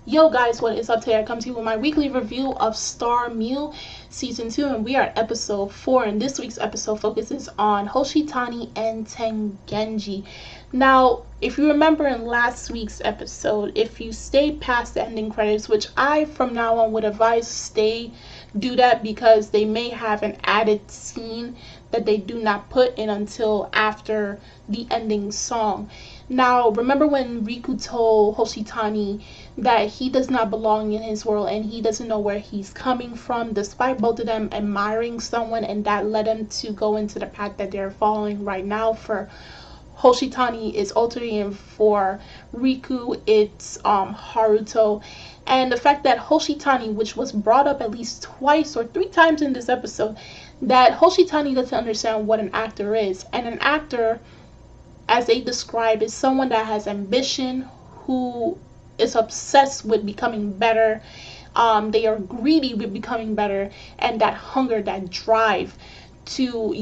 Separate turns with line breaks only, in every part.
Yo guys, what is up? Today I come to you with my weekly review of Starmyu Season 2, and we are at episode 4, and this week's episode focuses on Hoshitani and Genji. Now, if you remember in last week's episode, if you stayed past the ending credits, which I from now on would advise do that because they may have an added scene that they do not put in until after the ending song. Now, remember when Riku told Hoshitani that he does not belong in his world and he doesn't know where he's coming from, despite both of them admiring someone, and that led them to go into the path that they're following right now. For Hoshitani is altering, and for Riku it's Haruto. And the fact that Hoshitani, which was brought up at least twice or three times in this episode, that Hoshitani doesn't understand what an actor is. And an actor, as they describe, is someone that has ambition, who is obsessed with becoming better. They are greedy with becoming better, and that hunger, that drive to,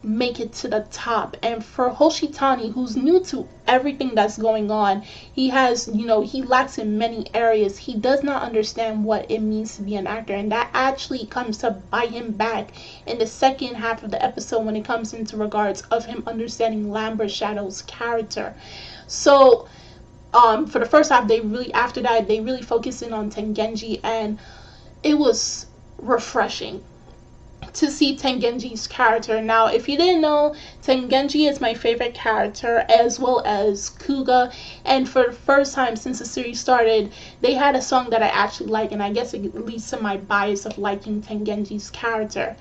make it to the top. And for Hoshitani, who's new to everything that's going on, he lacks in many areas. He does not understand what it means to be an actor, and that actually comes to bite him back in the second half of the episode when it comes into regards of him understanding Lambert Shadow's character. So for the first half, they really focused in on Tengenji, and it was refreshing to see Tengenji's character. Now, if you didn't know, Tengenji is my favorite character, as well as Kuga, and for the first time since the series started, they had a song that I actually like, and I guess it leads to my bias of liking Tengenji's character.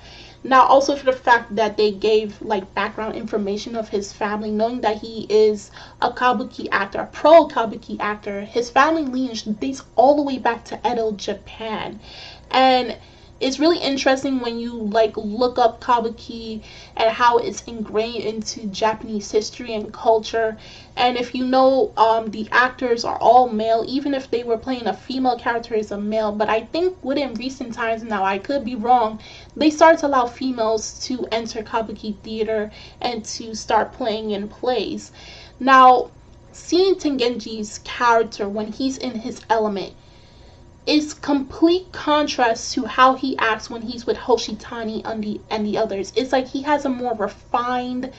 Now, also for the fact that they gave background information of his family, knowing that he is a kabuki actor, a pro kabuki actor. His family lineage dates all the way back to Edo, Japan, and it's really interesting when you look up kabuki and how it's ingrained into Japanese history and culture. And if you know, the actors are all male, even if they were playing a female character as a male. But I think within recent times, now I could be wrong, they started to allow females to enter kabuki theater and to start playing in plays. Now, seeing Tengenji's character when he's in his element is complete contrast to how he acts when he's with Hoshitani and the others. It's like he has a more refined,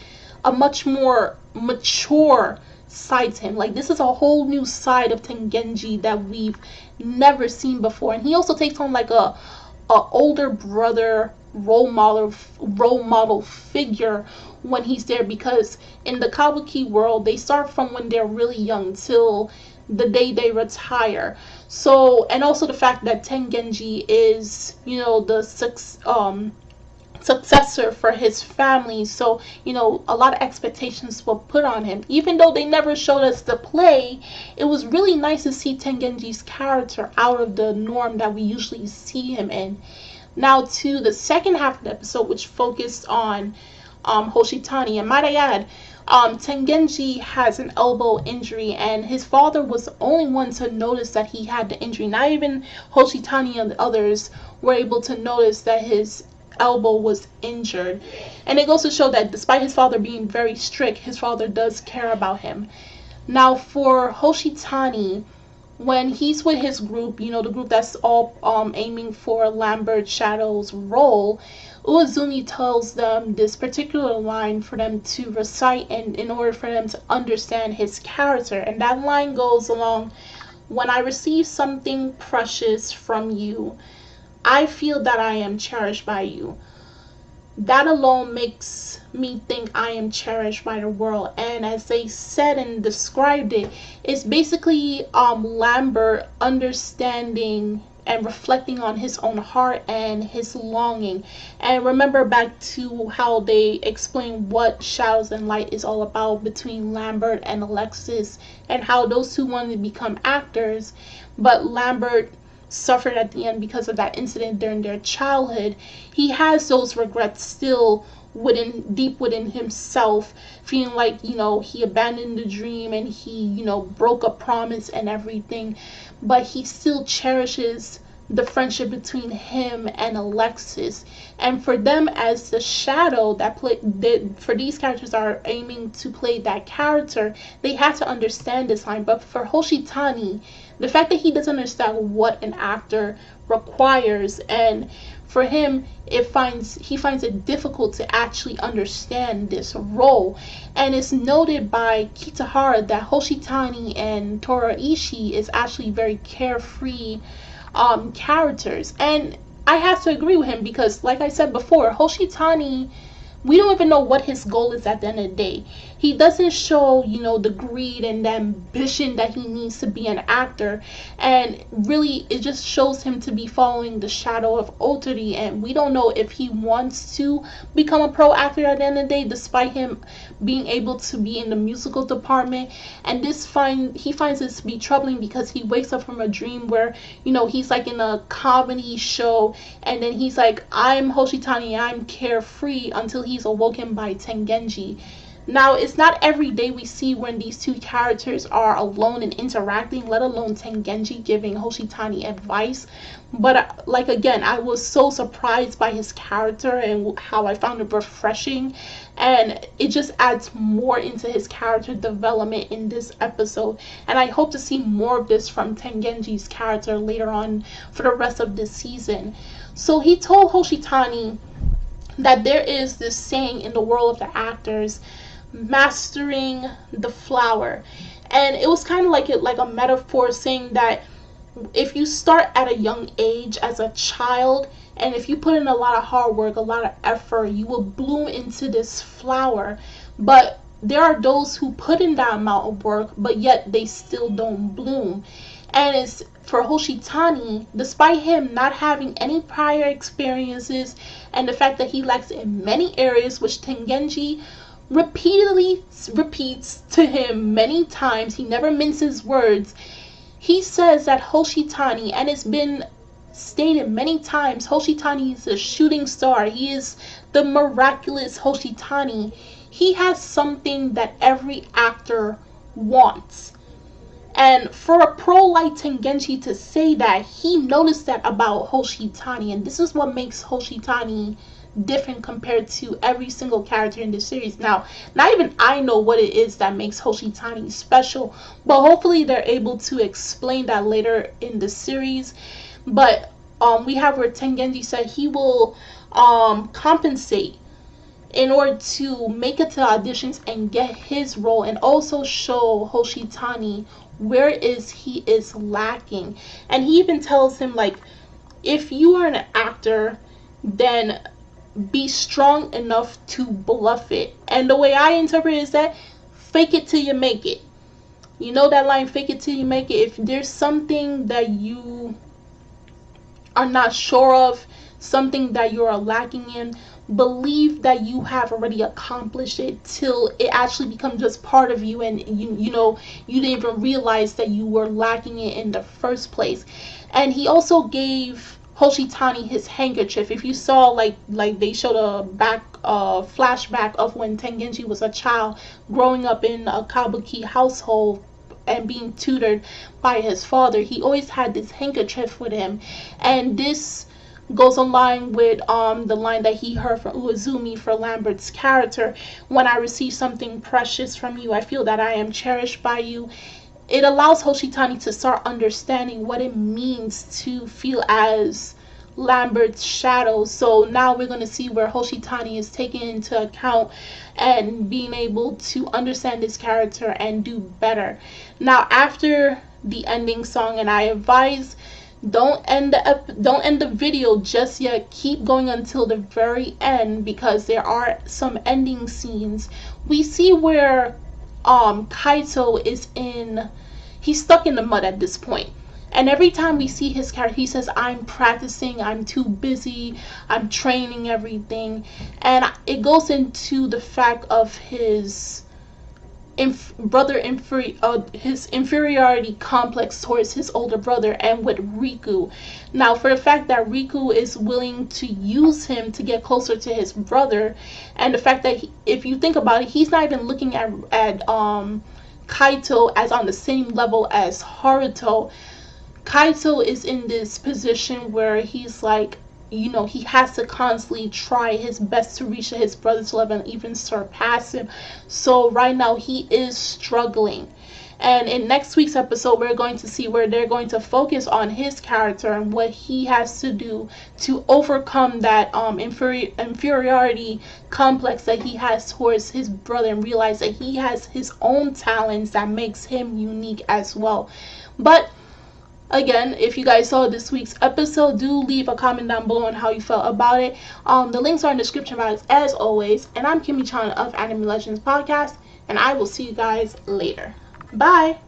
a much more mature side to him. This is a whole new side of Tengenji that we've never seen before. And he also takes on a older brother role model figure when he's there, because in the kabuki world they start from when they're really young till the day they retire. So, and also the fact that Tengenji is, the successor for his family. So, a lot of expectations were put on him. Even though they never showed us the play, it was really nice to see Tengenji's character out of the norm that we usually see him in. Now to the second half of the episode, which focused on Hoshitani, and might I add, Tengenji has an elbow injury, and his father was the only one to notice that he had the injury. Not even Hoshitani and the others were able to notice that his elbow was injured. And it goes to show that despite his father being very strict, his father does care about him. Now for Hoshitani, when he's with his group, the group that's all aiming for Lambert Shadow's role, Uezumi tells them this particular line for them to recite in order for them to understand his character. And that line goes along: "When I receive something precious from you, I feel that I am cherished by you. That alone makes me think I am cherished by the world." And as they said and described it, it's basically Lambert understanding and reflecting on his own heart and his longing. And remember back to how they explained what Shadows and Light is all about between Lambert and Alexis, and how those two wanted to become actors, but Lambert suffered at the end because of that incident during their childhood. He has those regrets still deep within himself, feeling like he abandoned the dream and he broke a promise and everything, but he still cherishes the friendship between him and Alexis. And for them, as the shadow for these characters are aiming to play that character, they had to understand this line. But for Hoshitani, The fact that he doesn't understand what an actor requires, and for him he finds it difficult to actually understand this role. And it's noted by Kitahara that Hoshitani and Toraishi is actually very carefree characters, and I have to agree with him because, like I said before, Hoshitani, we don't even know what his goal is at the end of the day. He doesn't show, the greed and the ambition that he needs to be an actor. And really, it just shows him to be following the shadow of Otari. And we don't know if he wants to become a pro actor at the end of the day, despite him being able to be in the musical department. And he finds this to be troubling because he wakes up from a dream where, he's like in a comedy show. And then he's like, I'm Hoshitani, I'm carefree, until he's awoken by Tengenji. Now, it's not every day we see when these two characters are alone and interacting, let alone Tengenji giving Hoshitani advice. But again, I was so surprised by his character and how I found it refreshing, and it just adds more into his character development in this episode. And I hope to see more of this from Tengenji's character later on for the rest of this season. So he told Hoshitani that there is this saying in the world of the actors, mastering the flower. And it was kind of like a metaphor, saying that if you start at a young age as a child, and if you put in a lot of hard work, a lot of effort, you will bloom into this flower. But there are those who put in that amount of work, but yet they still don't bloom. And it's for Hoshitani, despite him not having any prior experiences and the fact that he lacks in many areas, which Tengenji repeatedly repeats to him many times, he never minces words. He says that Hoshitani, and it's been stated many times, Hoshitani is a shooting star. He is the miraculous Hoshitani. He has something that every actor wants. And for a pro like Tengenji to say that, he noticed that about Hoshitani, and this is what makes Hoshitani different compared to every single character in this series. Now, not even I know what it is that makes Hoshitani special, but hopefully they're able to explain that later in the series. But we have where Tengenji said he will compensate in order to make it to auditions and get his role, and also show Hoshitani where he is lacking. And he even tells him, like, if you are an actor, then be strong enough to bluff it. And the way I interpret it is that fake it till you make it. You know that line, fake it till you make it? If there's something that you are not sure of, something that you are lacking in, believe that you have already accomplished it till it actually becomes just part of you, and you didn't even realize that you were lacking it in the first place. And he also gave Hoshitani his handkerchief. If you saw, like they showed a flashback of when Tengenji was a child growing up in a kabuki household and being tutored by his father, he always had this handkerchief with him. And this goes along with the line that he heard from Uezumi for Lambert's character, when I receive something precious from you, I feel that I am cherished by you. It allows Hoshitani to start understanding what it means to feel as Lambert's shadow. So now we're going to see where Hoshitani is taken into account and being able to understand this character and do better. Now, after the ending song, and I advise, don't end the video just yet. Keep going until the very end, because there are some ending scenes. We see where Kaito he's stuck in the mud at this point. And every time we see his character, he says, I'm practicing, I'm too busy, I'm training everything. And it goes into the fact of his his inferiority complex towards his older brother, and with Riku. Now, for the fact that Riku is willing to use him to get closer to his brother, and the fact that if you think about it, he's not even looking at Kaito as on the same level as Haruto. Kaito is in this position where he's like, he has to constantly try his best to reach his brother's level and even surpass him. So right now he is struggling. And in next week's episode, we're going to see where they're going to focus on his character and what he has to do to overcome that inferiority complex that he has towards his brother, and realize that he has his own talents that makes him unique as well. But again, if you guys saw this week's episode, do leave a comment down below on how you felt about it. The links are in the description box as always. And I'm Kimmy Chan of Anime Legends Podcast, and I will see you guys later. Bye!